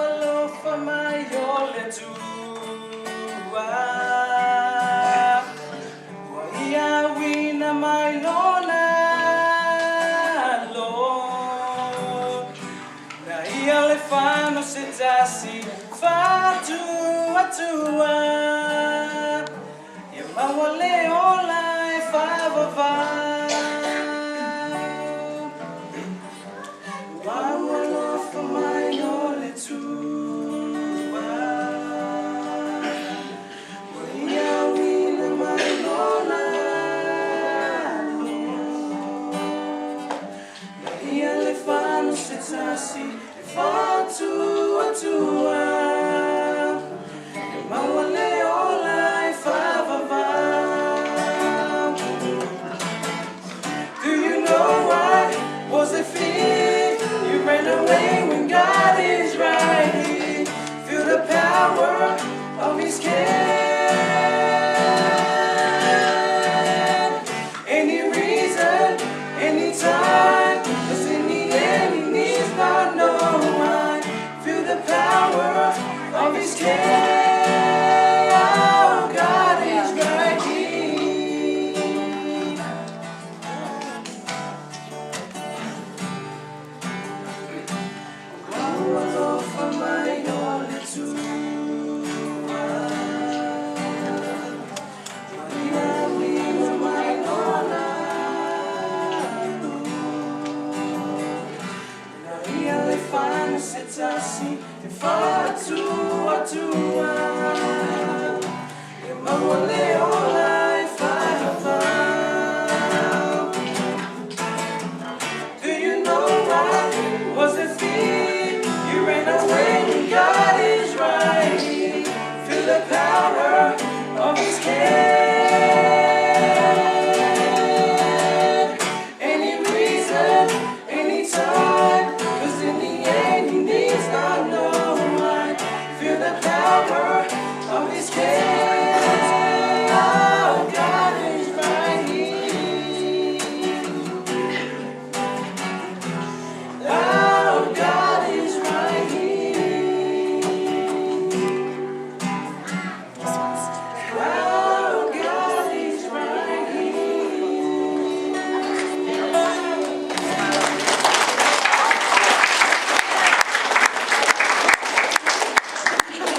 alofa mai ole tua ua ia wina mai lona lo na ia le whano se tasi whatua tua ia maua le ola e whawawau alofa mai ole tua ua ia wina mai lona na ia le whano se tasi e whatua tua e maua le ola e whawawau. Do you know why? Was it fear? You ran away when God is right here. Feel the power of His care. Any reason, any time, 'cause in the end He needs not know why. Feel the power of His care. Oh, God is right here. Alofa mai ole tua ia wina mai lona na ia le whano se tasi e whatua tua e maua le